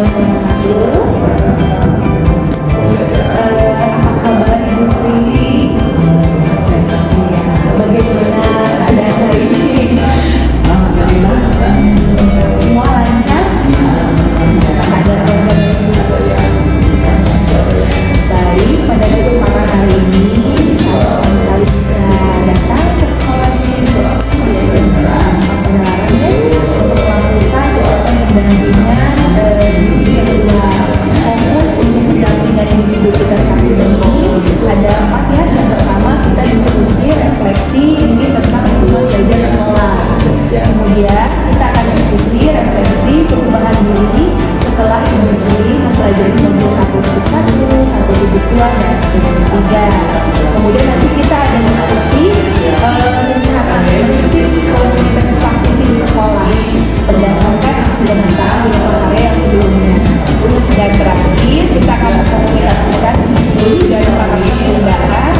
Apa kabar Ibu Sri? Bagaimana keadaan hari ini? Alhamdulillah. Semua lancar? Ada baik. Pada kesempatan hari ini saya sekali bisa datang ke sekolah ini untuk melakukan pendampingan di kedua fokus untuk pendampingan individu kita saat ini ada 4 ya. Yang pertama kita diskusi refleksi ini tentang lingkungan belajar sekolah. Kemudian kita akan diskusi refleksi perubahan diri setelah industri mempelajari modul 1.1, 1.2 dan 1.3. Kemudian nanti kita ada diskusi rencana merintis komunitas praktisi di sekolah berdasarkan hasil pemetaan di area yang sebelumnya. Dan terakhir kita akan mengkomunikasikan visi dan praktik perubahan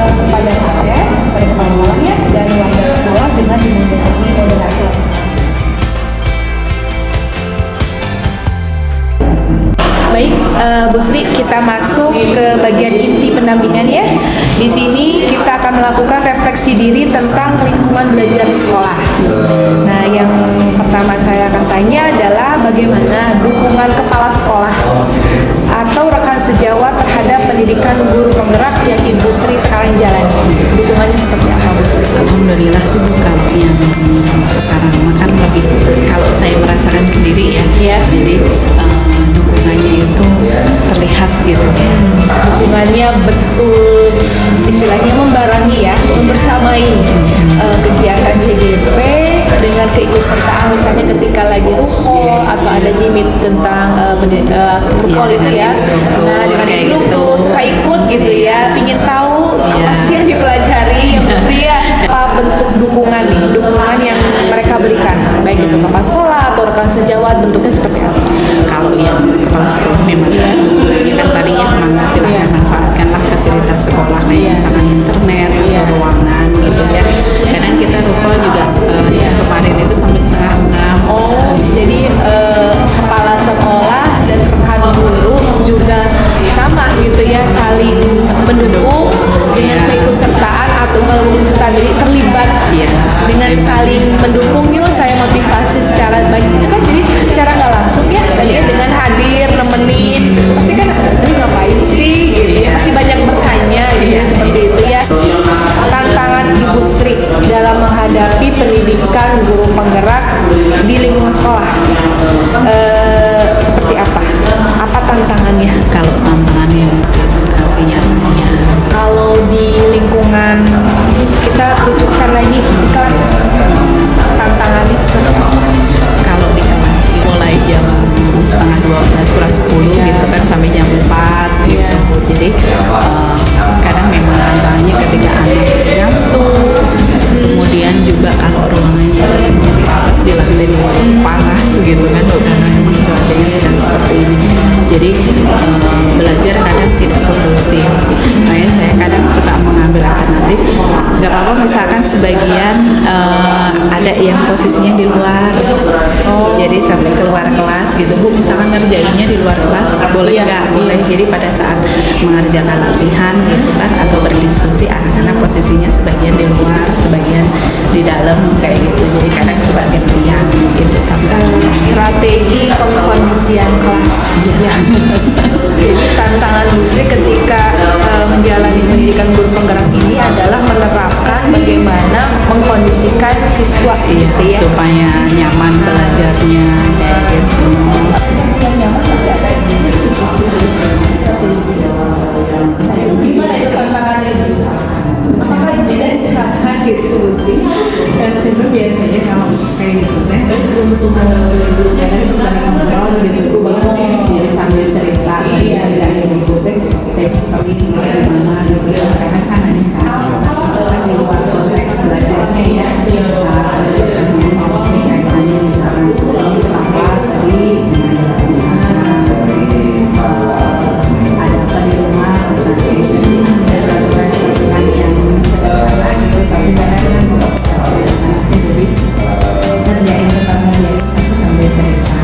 kepada Nakes, kepada kepala sekolahnya dan warga sekolah dengan dimudahkan moderasi. Baik, Bu Sri, kita masuk ke bagian inti pendampingan ya. Di sini kita akan melakukan refleksi diri tentang lingkungan belajar di sekolah. Nah, yang pertama saya akan tanya adalah bagaimana dukungan kepala sekolah atau rekan sejawat terhadap pendidikan guru penggerak yang Ibu Sri sekarang jalani. Dukungannya seperti apa, Bu Sri? Alhamdulillah sih bukan yang sekarang makan lebih kalau saya merasakan sendiri ya. Jadi dukungannya itu terlihat gitu ya. Dukungannya betul istilahnya membarengi ya, membersamai kegiatan CGP dengan keikutsertaan misalnya ketika lagi rukol atau ada jimit tentang rukol itu ya. Nah, dengan instruktur suka ikut gitu ya, pingin tahu apa sih yang dipelajari ya Bu Sri ya. Apa bentuk dukungan nih, dukungan yang mereka berikan baik itu kepala sekolah atau rekan sejawat, bentuknya seperti apa? Kalau yang kepala sekolah memang kan tadinya memang silahkan manfaatkanlah fasilitas sekolah kayak misalkan internet atau ruangan gitu ya. Kadang kita rukol juga yang kemarin itu sampai 5:30. Oh, jadi kepala sekolah dan rekan guru juga sama gitu ya, saling mendukung dengan keikutsertaan atau keikutsertaan diri terlibat dengan saling mendukung. Yuk saya motivasi secara baik itu kan, jadi secara nggak langsung ya tadinya dengan hadir nemenin pasti kan ini ngapain sih gitu ya, pasti banyak bertanya gitu ya, seperti itu ya. Tantangan Ibu Sri dalam menghadapi pendidikan guru penggerak di lingkungan sekolah seperti apa? Apa tantangannya? Kalau tantangannya hasilnya kalau di lingkungan kita rujukan lagi di kelas, tantangannya seperti apa? Kalau di kelas mulai jam 11:30 kurang 10 gitu kan sampai jam 4 gitu. Jadi kadang memang tantangannya ketika anak ngantuk, kemudian juga kalau ruangannya rasanya di atas di lantai panas gitu kan, karena memang cuacanya sedang seperti ini. Jadi belajar kadang tidak kondusif. Makanya saya kadang suka mengambil alternatif. Gak apa-apa misalkan sebagian ada yang posisinya di luar. Jadi sampai keluar kelas gitu, Bu, misalkan ngerjainnya di luar kelas boleh nggak? Boleh. Jadi pada saat mengerjakan latihan gitu kan atau berdiskusi, anak-anak posisinya sebagian di luar, sebagian di dalam kayak gitu. Jadi kadang suka gantian gitu. Strategi pengkondisian kelas ya. Jadi tantangan Bu Sri ketika menjalani pendidikan guru penggerak ini adalah menerapkan bagaimana mengkondisikan siswa gitu ya, supaya nyaman belajarnya kayak gitu. Yang nyaman pasti ada di itu gimana itu tantangannya gitu? Apakah itu tidak diterapkan gitu Bu Sri? Itu biasanya kalau kayak gitu teh kadang suka ngobrol gitu, jadi sambil cerita diajarin gitu teh saya kali gitu gimana gitu, karena kan ada misalkan di luar konteks belajarnya ya, kaitannya misalkan apa tadi ada apa di rumah misalnya peraturan yang sederhana gitu, tapi kadang-kadang jadi ngerjain tentang ngerjain tapi sambil cerita.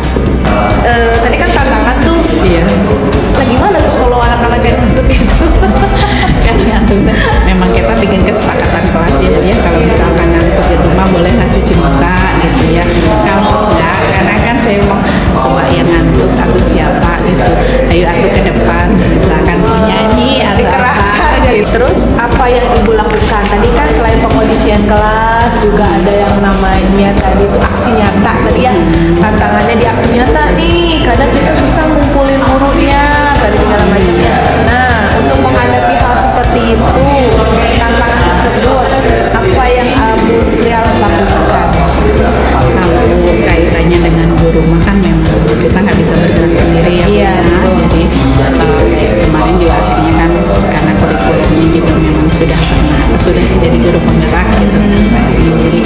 kelas, juga ada yang namanya tadi itu aksi nyata tadi ya. Tantangannya di aksi nyata nih, kadang kita susah ngumpulin gurunya tadi segala macamnya. Nah, untuk menghadapi hal seperti itu, tantangan tersebut, apa yang Bu Sri harus lakukan? Kalau kaitannya dengan guru mah kan memang kita nggak bisa bergerak sendiri ya, Iya, Bu, betul. jadi kayak kemarin juga akhirnya kan karena kurikulumnya juga memang sudah jadi guru penggerak gitu kan, jadi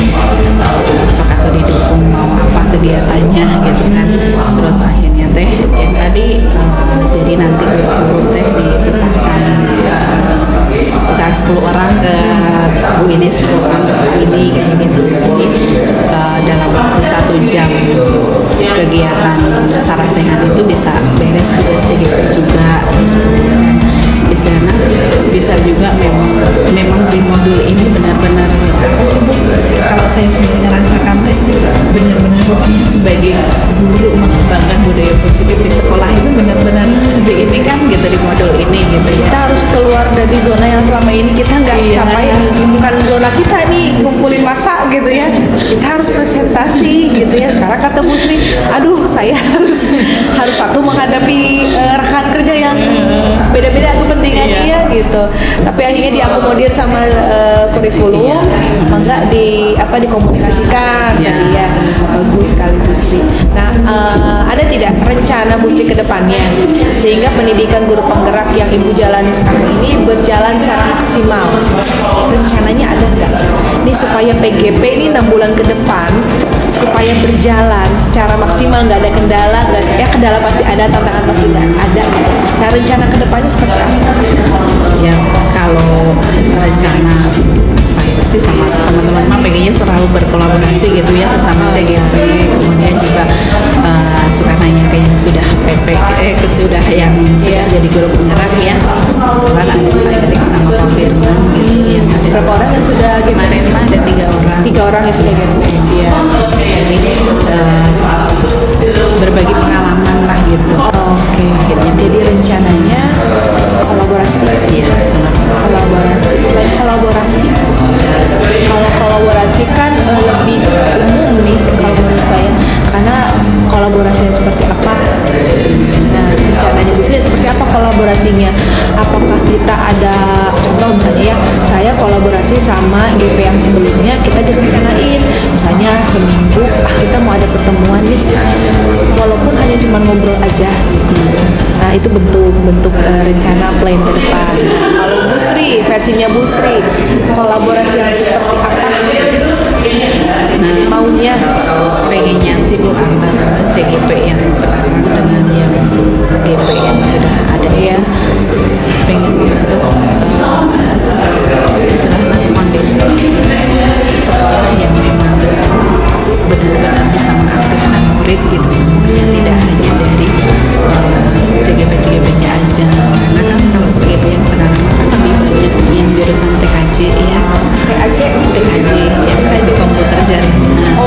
sok aku didukung mau apa kegiatannya gitu kan, terus akhirnya teh yang tadi jadi nanti guru teh dipisahkan, misalnya 10 orang ke Bu ini, 10 orang ke Bu ini kayak gitu. Jadi dalam waktu 1 jam kegiatan saraf sehat itu bisa beres tugas CGP juga. Di sana bisa juga memang di modul ini benar-benar apa sih Bu? Kalau saya sendiri ngerasakan teh benar-benar pokoknya sebagai guru mengembangkan budaya positif di sekolah itu benar-benar di ini kan gitu di modul ini gitu ya. Kita harus keluar dari zona yang selama ini kita nggak Iya. capai, bukan zona kita nih ngumpulin masa gitu ya, kita harus presentasi gitu ya. Sekarang kata Bu Sri, aduh saya harus satu menghadapi rekan kerja yang beda-beda kepentingannya Iya. gitu, tapi akhirnya diakomodir sama kurikulum, enggak dikomunikasikan Iya. tadi ya. Bagus sekali Bu Sri. Nah, ada tidak rencana Bu Sri ke depannya sehingga pendidikan guru penggerak yang Ibu jalani sekarang ini berjalan secara maksimal? Rencananya ada nggak? Ini supaya PGP ini 6 bulan ke depan supaya berjalan secara maksimal, nggak ada kendala, ya kendala pasti ada, tantangan pasti nggak ada. Nah, rencana ke depannya seperti apa? Ya kalau rencana saya sih sama teman-teman mah pengennya selalu berkolaborasi gitu ya sesama CGP, kemudian juga suka nanya ke yang sudah sudah Iya. jadi guru penggerak ya, kebetulan ada Pak Erik sama Pak Firman gitu ya. Ada Berapa orang yang sudah kemarin mah ada 3 orang. 3 orang yang sudah GP. Iya. Jadi berbagi pengalaman lah gitu. Oke. Jadi rencananya kolaborasi. Iya. Kolaborasi. Selain kolaborasi, kalau kolaborasi kan lebih umum nih kalau menurut saya, karena kolaborasi yang seperti apa? Nah, rencananya Bu Sri seperti apa kolaborasinya? Apakah kita ada contoh misalnya ya, saya kolaborasi sama GP yang sebelumnya, kita direncanain misalnya seminggu kita mau ada pertemuan nih, walaupun hanya cuma ngobrol aja gitu. Nah, itu bentuk rencana plan ke depan. Kalau Bu Sri, versinya Bu Sri, kolaborasi yang seperti apa? Nah, Maunya pengennya sih Bu antara CGP yang sekarang dengan yang GP yang sudah ada ya. pengen untuk istilahnya kondisi sekolah yang memang benar-benar bisa mengaktifkan murid gitu semuanya, tidak hanya dari CGP-CGP-nya aja, karena kan kalau CGP yang sekarang kan lebih banyak yang jurusan TKJ ya, TKJ ya, TKJ komputer jaringan.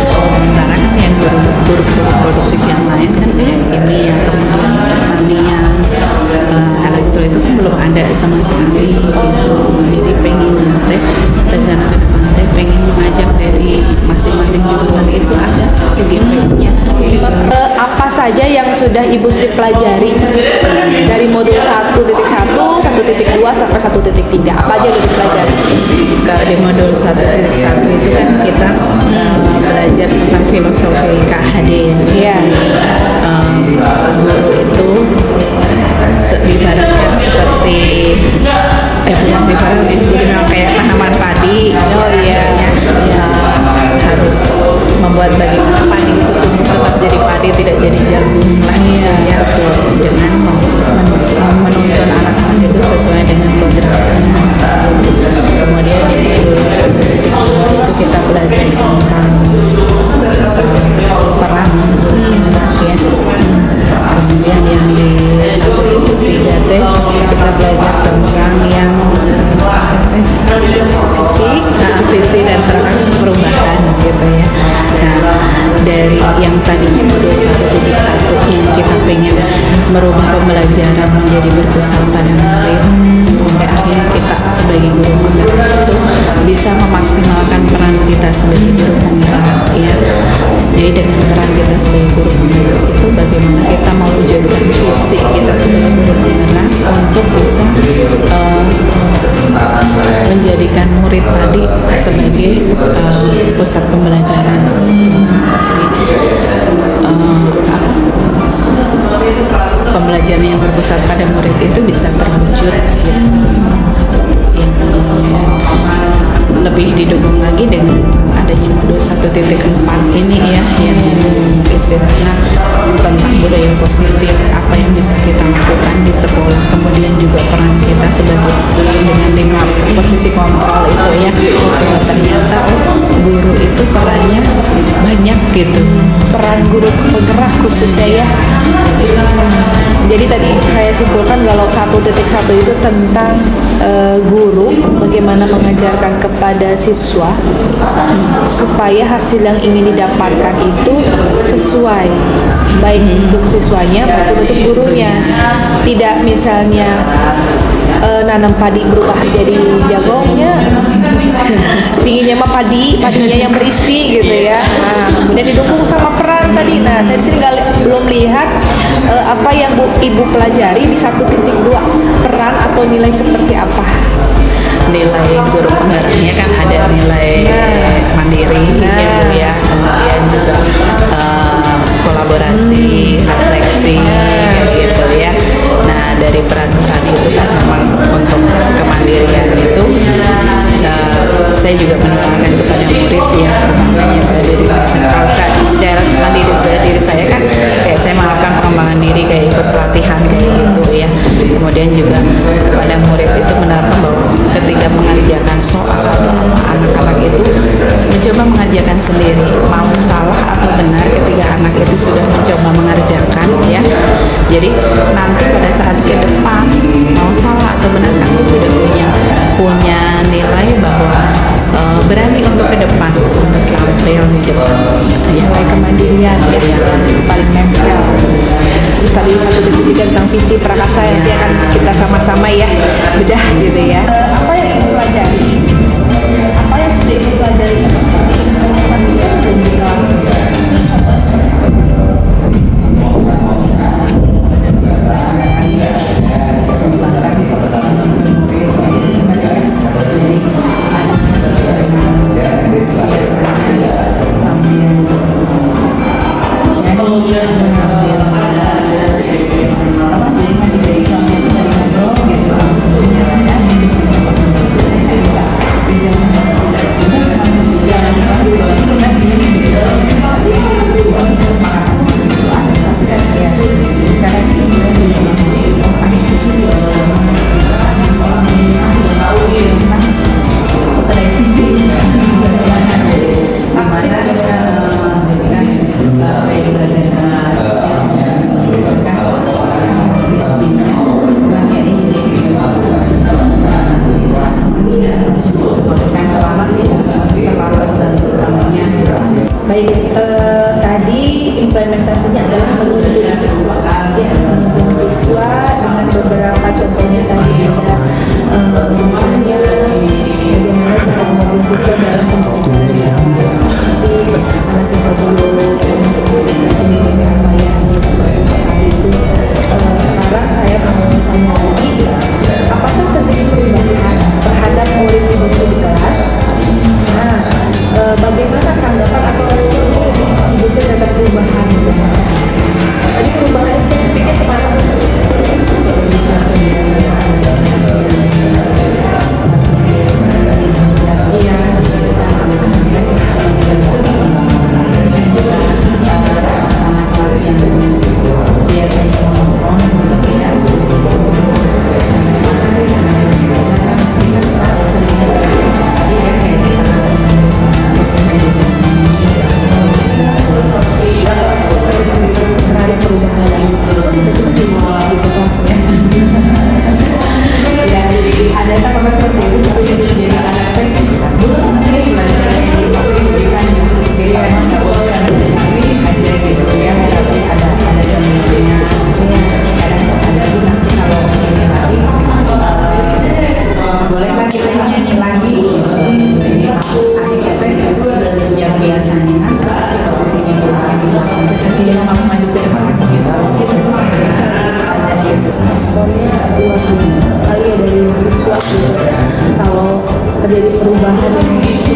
Sementara kan yang guru produktif yang lain kan kayak kimia, kemudian pertanian, elektro itu kan belum ada sama sekali gitu. Jadi pengen teh rencana ke depan teh pengen mengajak dari masing-masing jurusan itu ada CGP-nya. Apa saja yang sudah Ibu Sri pelajari dari modul 1.1, 1.2 sampai 1.3? Apa aja yang dipelajari? Kalau di modul 1.1 itu kan kita belajar tentang filosofi KHD. Iya. Guru itu ibaratnya seperti bukan ibaratnya dibilang kayak tanaman padi. Oh iya. Ya, harus membuat bagaimana padi itu tumbuh tetap jadi padi, tidak jadi jagung lah gitu ya, dengan menuntun anak-anak itu sesuai dengan kodratnya. Kemudian di modul 1.2 itu kita belajar tentang perang ya. Kemudian yang di 1.3 teh kita belajar tentang yang visi dan interaksi perubahan gitu ya. Nah, dari yang tadinya modul 1.1 yang kita pengen merubah pembelajaran menjadi berpusat pada murid, sampai akhirnya kita sebagai guru penggerak itu bisa memaksimalkan sebagai guru penggerak ya. Jadi dengan peran kita sebagai guru penggerak itu bagaimana kita mewujudkan visi kita sebagai guru penggerak untuk bisa menjadikan murid tadi sebagai pusat pembelajaran. Pembelajaran yang berpusat pada murid itu bisa terwujud gitu. Lebih didukung lagi dengan adanya modul 1.4 ini ya, yang istilahnya tentang budaya positif, apa yang bisa kita lakukan di sekolah, kemudian juga peran kita sebagai dengan 5 posisi kontrol itu ya, ternyata guru itu perannya banyak gitu, Peran guru penggerak khususnya ya. Jadi tadi saya simpulkan kalau 1.1 itu tentang guru bagaimana mengajarkan kepada siswa supaya hasil yang ingin didapatkan itu sesuai, baik untuk siswanya maupun untuk gurunya. Tidak misalnya nanam padi berubah jadi jagongnya, pinginnya mah padinya yang berisi gitu ya. Nah, kemudian didukung sama peran tadi. Nah, saya di sini belum lihat apa yang ibu pelajari di 1.2 peran atau nilai seperti apa. Nilai guru penggeraknya kan ada nilai mandiri ya Bu ya, kemudian juga kolaborasi, refleksi gitu ya. Nah dari peran-peran itu kan memang untuk kemandirian itu saya juga menerangkan kepada murid ya, utamanya pada diri saya sendiri. Kalau saya secara mandiri sebagai diri saya kan kayak saya melakukan pengembangan diri, kayak ikut pelatihan kayak gitu ya. Kemudian juga kepada murid itu menerapkan bahwa ketika mengerjakan soal atau apa, anak-anak itu mencoba mengerjakan sendiri, mau salah atau benar ketika anak itu sudah mencoba mengerjakan ya. Jadi nanti pada saat ke depan mau salah atau benar kan dia sudah punya nilai bahwa berani untuk ke depan, untuk tampil di depan ya, kayak kemandirian ya yang paling nempel. Terus tadi 1.3 tentang visi prakasa yang nanti akan kita sama-sama ya bedah gitu ya. Apa yang ibu pelajari? Apa yang sudah ibu pelajari seperti informasi yang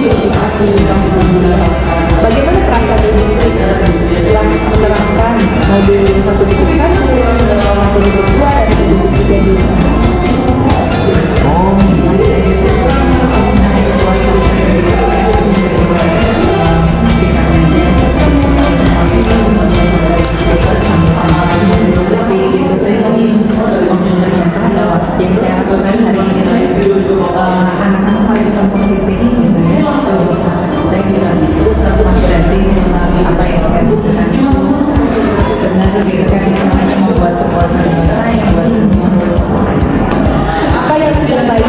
verifikasi bagaimana perasaan Ibu Sri setelah menerapkan modul 1.1, 1.2 dan 1.3 di yang saya lakukan hari ini anak-anak merespon positif gitu ya. Terus saya kira berarti apa yang saya lakukan itu benar gitu kan, itu hanya membuat kepuasan saya yang buat apa yang sudah baik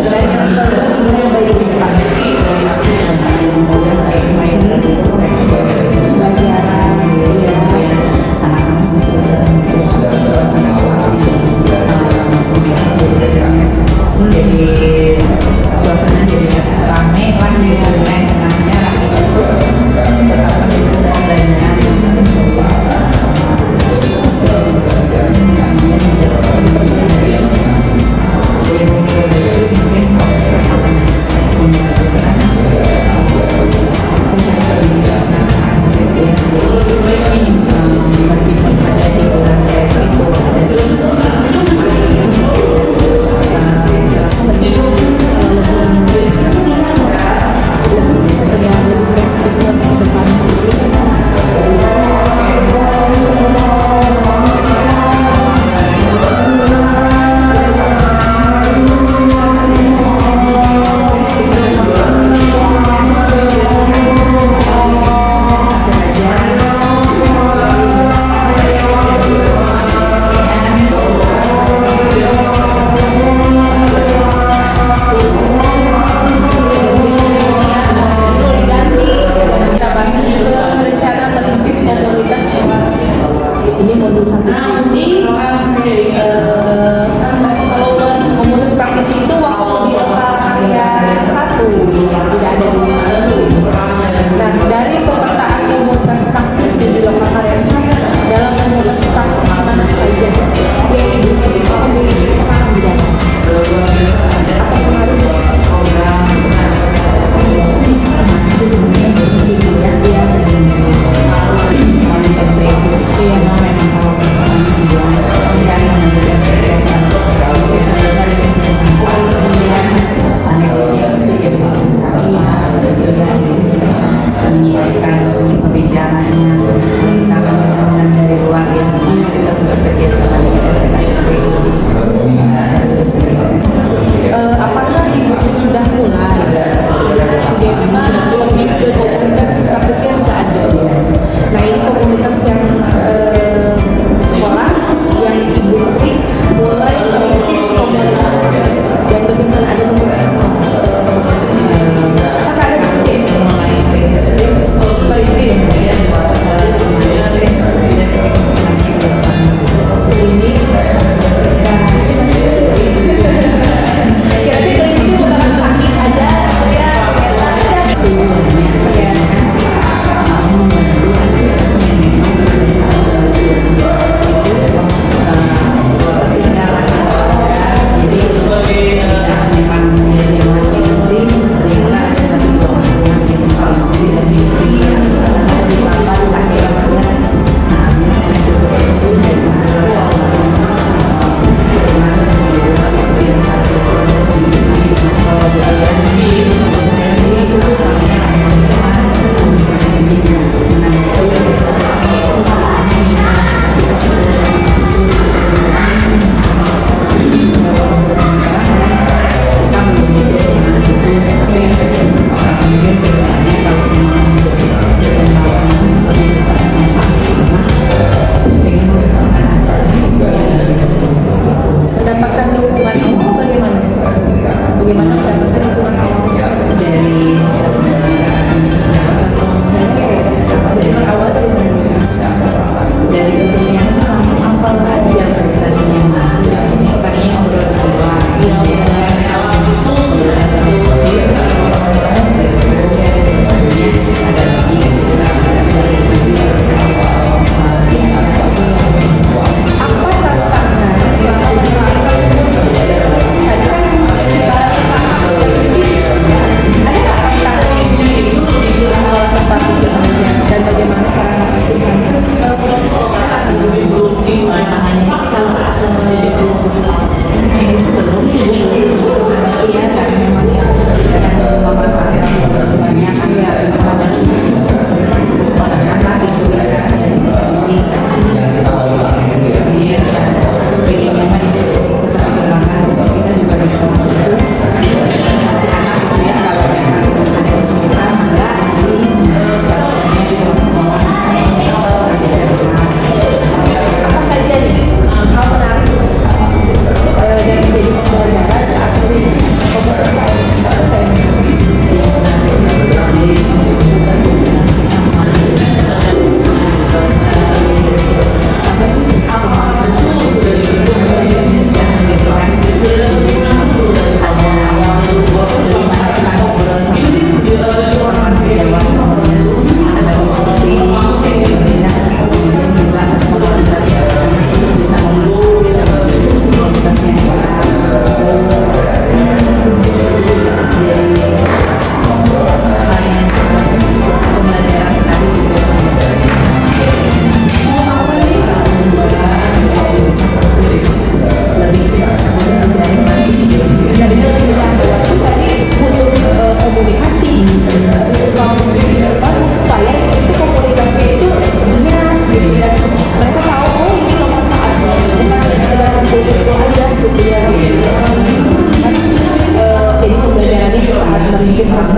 dan yang perlu yang baik di depan. Jadi suasana jadi rame lah gitu, senangnya rame itu tetap mendukung pembelajaran. Meskipun ada hiburan kayak gitu,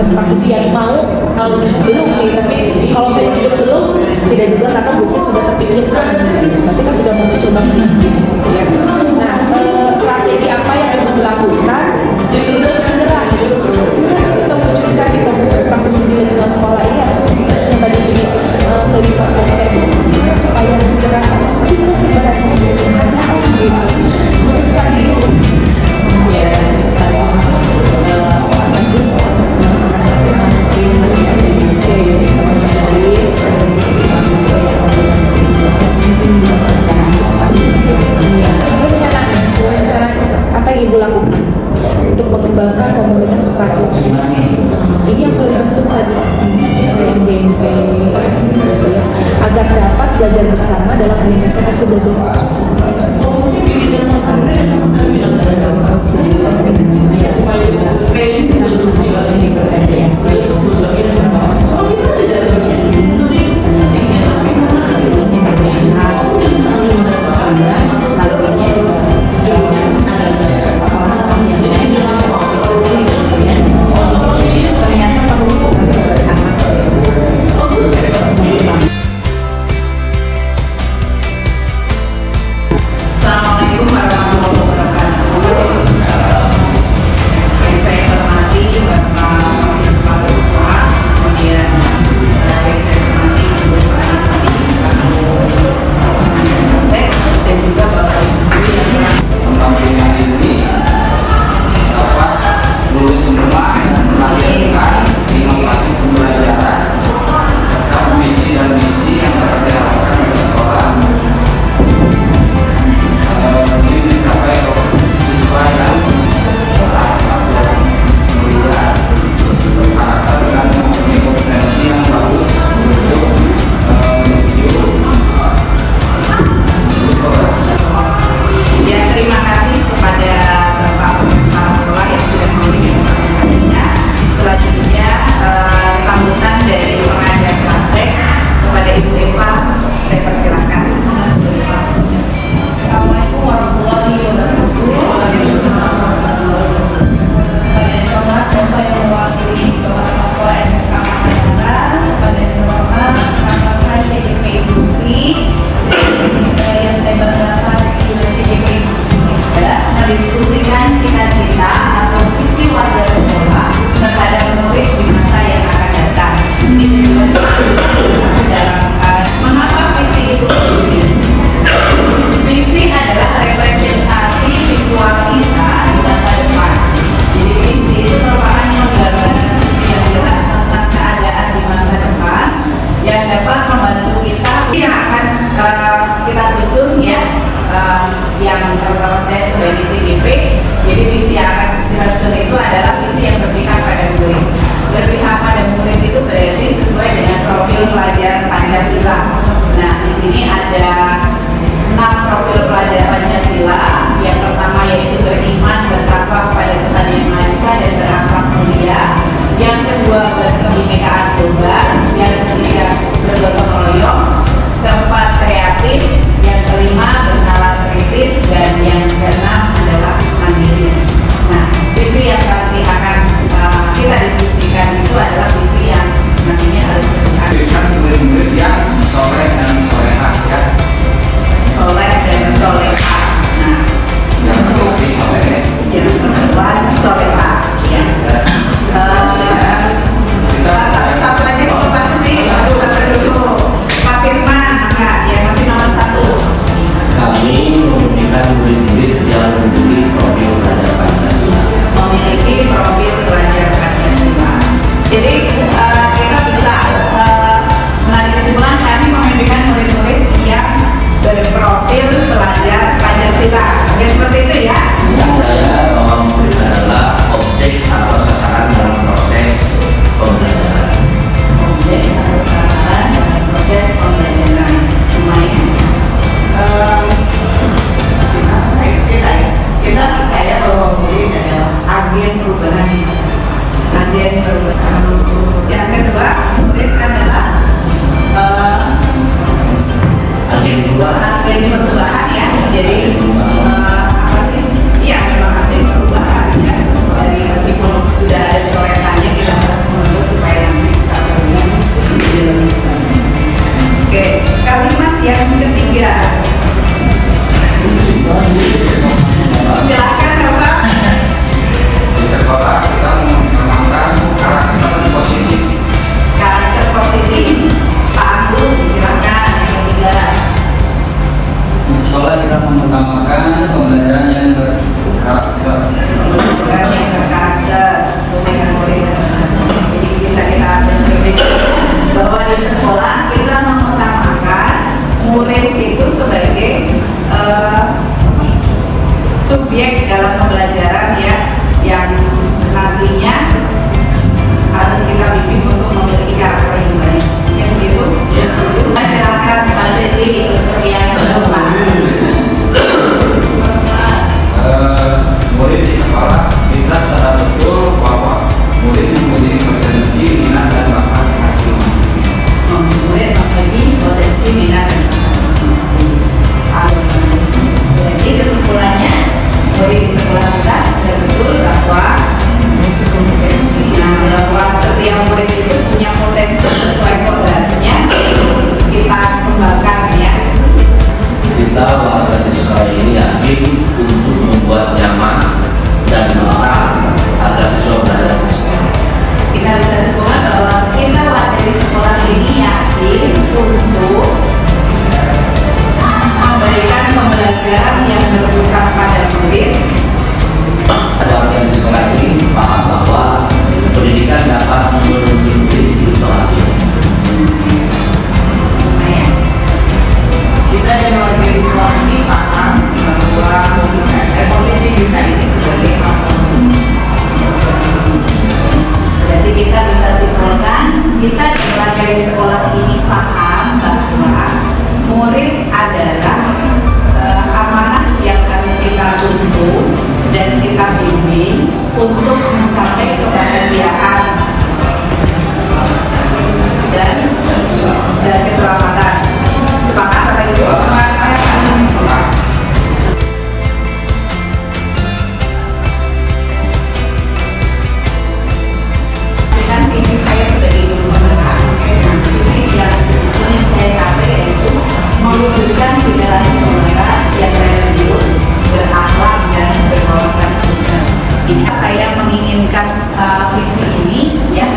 best praktisi yang mau kalau belum nih, tapi kalau saya juga belum tidak juga karena busnya sudah terpikirkan berarti kan sudah mau mencoba bisnis gitu ya. Nah strategi apa yang harus dilakukan untuk segera kita wujudkan di komunitas praktisi di lingkungan sekolah ini harus yang tadi jadi kelima itu supaya segera cukup ibaratnya ada gitu memutuskan itu ya apa yang ibu lakukan untuk mengembangkan komunitas praktisi ini yang sudah dibentuk tadi GMP agar dapat belajar bersama dalam meningkatkan hasil belajar dapat mencintai bahagia. Kita dan warga Islam ini paham bahwa posisi kita ini sebagai Jadi kita bisa simpulkan, kita di warga di sekolah ini paham bahwa murid adalah amanah yang harus kita tuntut dan kita bimbing untuk mencapai kebahagiaan dan keselamatan. Sepakat Bapak Ibu? Dengan visi saya sebagai guru penggerak, visi yang ingin saya capai yaitu mewujudkan generasi penggerak yang religius, berakhlak dan berwawasan kebangsaan. Ini saya menginginkan visi ini ya,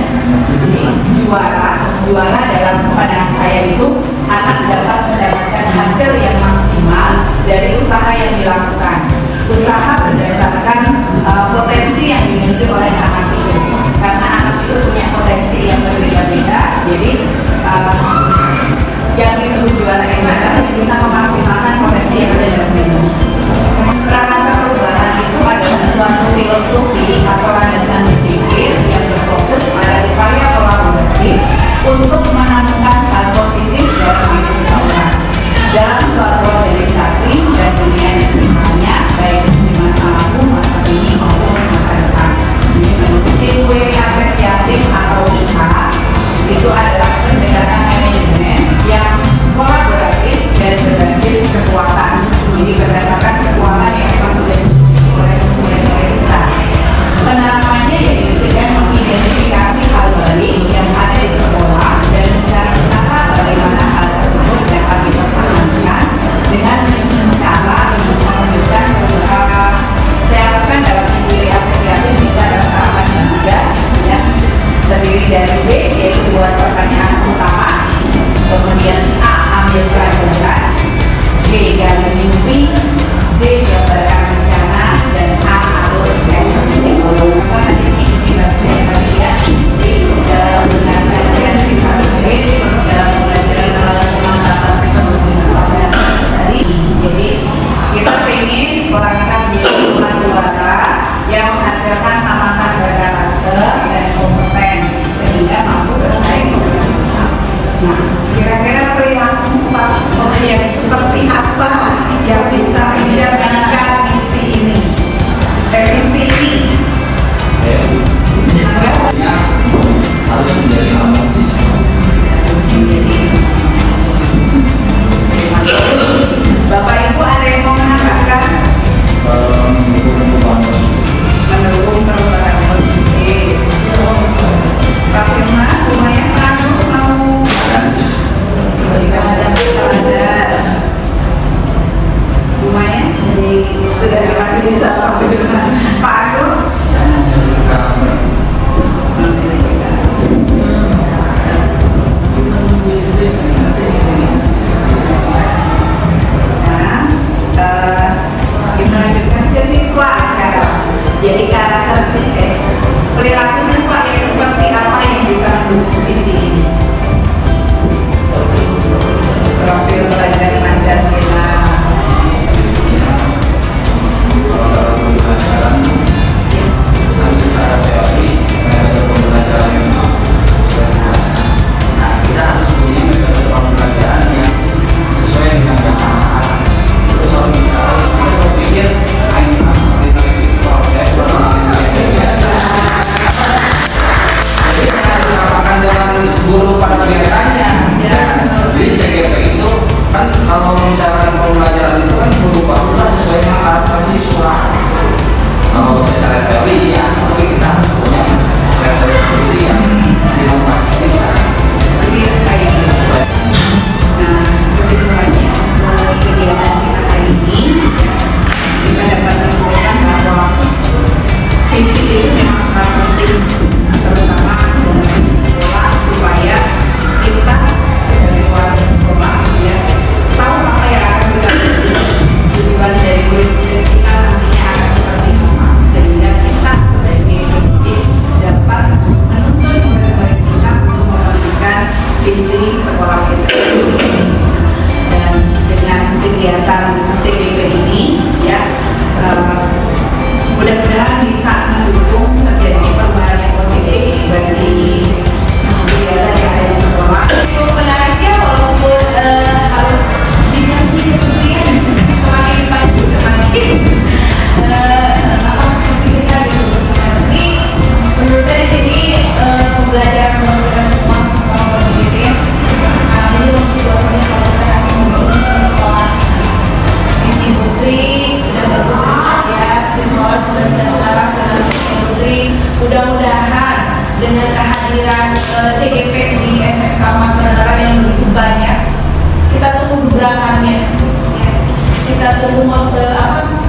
jadi juara dalam pandangan saya itu akan dapat mendapatkan hasil yang maksimal dari usaha yang dilakukan. Usaha berdasarkan potensi yang dimiliki oleh anak itu, karena anak itu punya potensi yang berbeda-beda. Jadi yang disebut juara itu adalah bisa memaksimalkan potensi yang ada dalam diri. Prakarsa perubahan itu adalah suatu filosofi atau landasan berpikir yang berfokus pada upaya kolaboratif untuk menemukan hal positif dalam diri seseorang dalam suatu organisasi dan dunia di sekitarnya, baik di masa lalu, masa kini maupun masa depan. Ini menurut inquiry apresiatif atau IPA itu adalah pendekatan manajemen yang kolaboratif dan berbasis kekuatan. Jadi berdasarkan kekuatan yang memang sudah dimiliki oleh kita. Penerapannya yaitu dengan mengidentifikasi hal baik yang ada di sekolah dan mencari cara bagaimana hal tersebut dapat dipertahankan dengan cara untuk menunjukkan saya lakukan dalam inquiry apresiatif bisa dalam tahapan yang tiga ya, terdiri dari B yaitu buat pertanyaan utama, kemudian A ambil pelajaran, B gali mimpi, J gambarkan rencana, dan A alur eksekusi. Tadi ini dibaca tadi ya, di dalam menggunakan kreativitas murid dalam pembelajaran pengembangan teknologi tadi. Jadi kita ingin sekolah kita menjadi sekolah juara yang menghasilkan tamatan berkarakter dan kompeten sehingga mampu bersaing internasional. Nah, kira-kira perilaku yang seperti apa yang bisa menjalankan misi ini? Misi ini harus menjadi amal siswa. Bapak Ibu ada yang mau menambahkan? Mendukung perubahan positif. Pak Firman, lumayan lalu mau berikan ada lumayan jadi sudah diwakili sama Pak Firman. Pak Agus sekarang kita lanjutkan ke siswa sekarang. Jadi perilaku siswa yang seperti apa yang bisa mendukung visi ini? Profil belajar Pancasila. Secara teori, metode pembelajaran yang kita harus punya metode kehadiran CGP di SMK Mataram yang begitu banyak. Kita tunggu gebrakannya, ya. Kita tunggu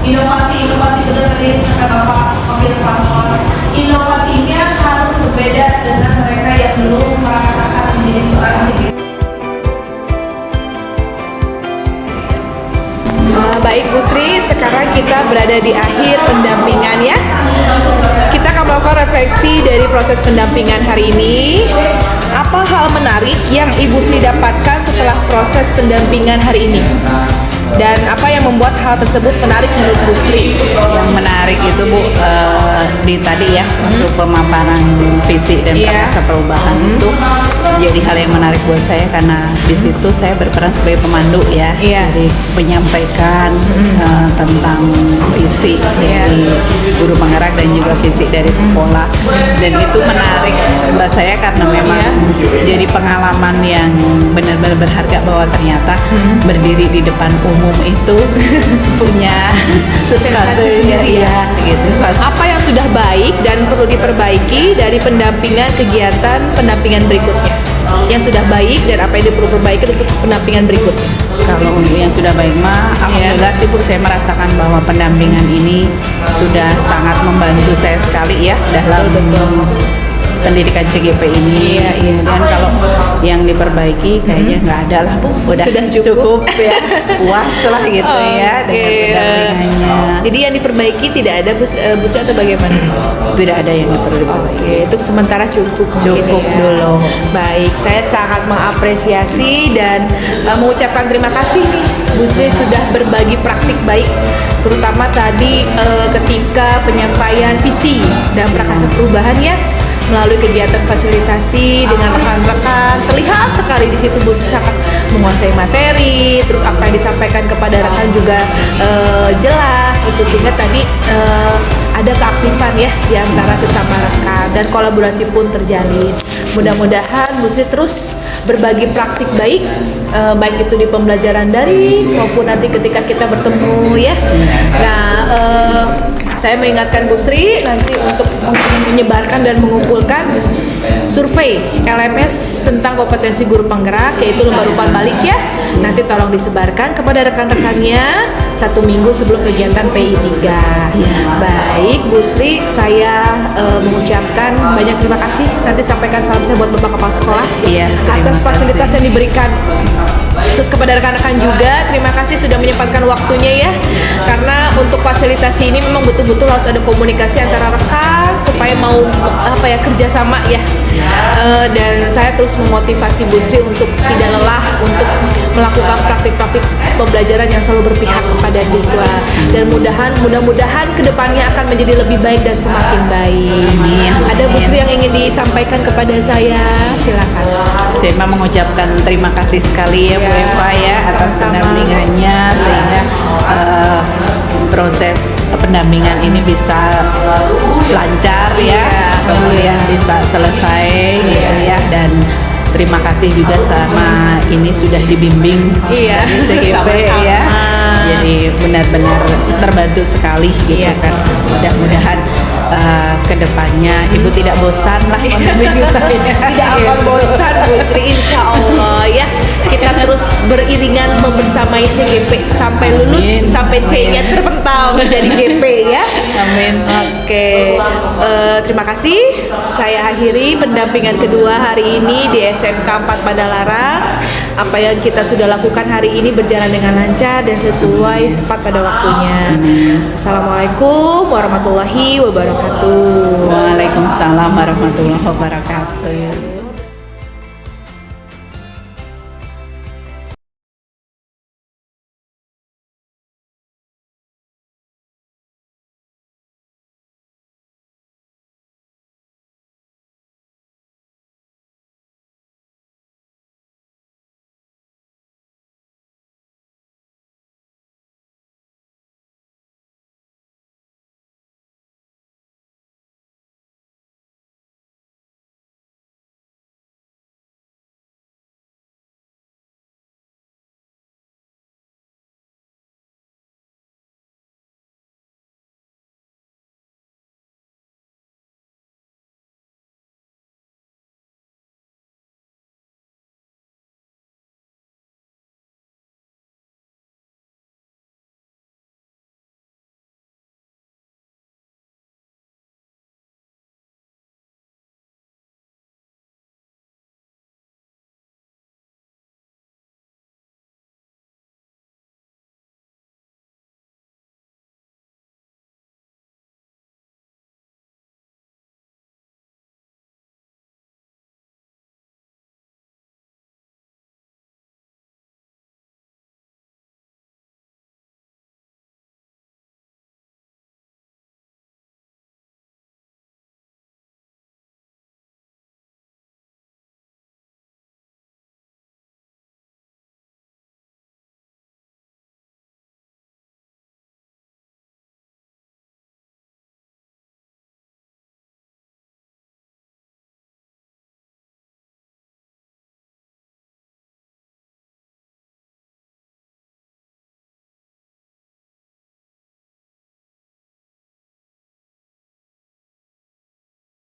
inovasi-inovasi benar tadi kata Bapak Wakil Pastor. Inovasinya harus berbeda dengan mereka yang belum merasakan menjadi seorang CGP. Baik Bu Sri, sekarang kita berada di akhir pendampingan ya. Kita akan melakukan refleksi dari proses pendampingan hari ini. Apa hal menarik yang Ibu Sri dapatkan setelah proses pendampingan hari ini? Dan apa yang membuat hal tersebut menarik menurut Bu Sri? Yang menarik itu Bu, di tadi ya untuk pemaparan visi dan prakasa perubahan itu jadi hal yang menarik buat saya karena di situ saya berperan sebagai pemandu ya, jadi menyampaikan tentang visi dari guru penggerak dan juga visi dari sekolah, dan itu menarik buat saya karena memang jadi pengalaman yang benar-benar berharga bahwa ternyata berdiri di depan umum itu punya sesuatu ya gitu. Apa yang sudah baik dan perlu diperbaiki dari pendampingan kegiatan pendampingan berikutnya? Yang sudah baik dan apa yang perlu diperbaiki untuk pendampingan berikutnya? Kalau untuk yang sudah baik mah, alhamdulillah sih Bu, saya merasakan bahwa pendampingan ini sudah sangat membantu saya sekali ya dalam pendidikan CGP ini. Dan kalau yang diperbaiki kayaknya nggak ada lah Bu, udah Sudah cukup. ya, puas lah gitu ya dengan pendampingannya. Jadi yang diperbaiki tidak ada Bu Sri atau bagaimana? Tidak ada yang diperbaiki. Itu sementara cukup Cukup mungkin ya. dulu. Baik, saya sangat mengapresiasi dan mengucapkan terima kasih nih Bu Sri sudah berbagi praktik baik, terutama tadi ketika penyampaian visi dan prakasa perubahan ya, melalui kegiatan fasilitasi dengan rekan-rekan. Terlihat sekali di situ Bu Sri sangat menguasai materi, terus apa yang disampaikan kepada rekan juga jelas gitu, sehingga tadi ada keaktifan ya di antara sesama rekan dan kolaborasi pun terjalin. Mudah-mudahan Bu Sri terus berbagi praktik baik, baik itu di pembelajaran daring maupun nanti ketika kita bertemu ya. Nah, saya mengingatkan Bu Sri nanti untuk menyebarkan dan mengumpulkan survei LMS tentang kompetensi guru penggerak, yaitu lembar umpan balik ya. Nanti tolong disebarkan kepada rekan-rekannya 1 minggu sebelum kegiatan PI3. Baik Bu Sri, saya mengucapkan banyak terima kasih. Nanti sampaikan salam saya buat Bapak Kepala Sekolah atas fasilitas yang diberikan. Terus kepada rekan-rekan juga, terima kasih sudah menyempatkan waktunya ya. Karena untuk fasilitasi ini memang betul-betul harus ada komunikasi antara rekan supaya mau kerjasama ya. Dan saya terus memotivasi Bu Sri untuk tidak lelah untuk melakukan praktik-praktik pembelajaran yang selalu berpihak kepada siswa. Dan mudah-mudahan kedepannya akan menjadi lebih baik dan semakin baik. Amin. Ada Bu Sri yang ingin disampaikan kepada saya? Silakan. Saya memang mengucapkan terima kasih sekali ya Bu Eva ya atas sama-sama. pendampingannya, sehingga proses pendampingan ini bisa lancar ya, kemudian bisa selesai gitu ya, dan terima kasih juga sama ini sudah dibimbing Iya, CGP sama-sama. ya. Jadi benar-benar terbantu sekali gitu kan. Mudah-mudahan kedepannya Ibu tidak bosan lah membimbing saya. Tidak akan bosan Bu Sri, insya Allah ya. Kita terus beriringan membersamai CGP sampai lulus, Amin. sampai C-nya terpental menjadi GP ya. Amin. Oke, terima kasih. Saya akhiri pendampingan kedua hari ini di SMK 4 Padalarang. Apa yang kita sudah lakukan hari ini berjalan dengan lancar dan sesuai tepat pada waktunya. Assalamualaikum warahmatullahi wabarakatuh. Waalaikumsalam warahmatullahi wabarakatuh.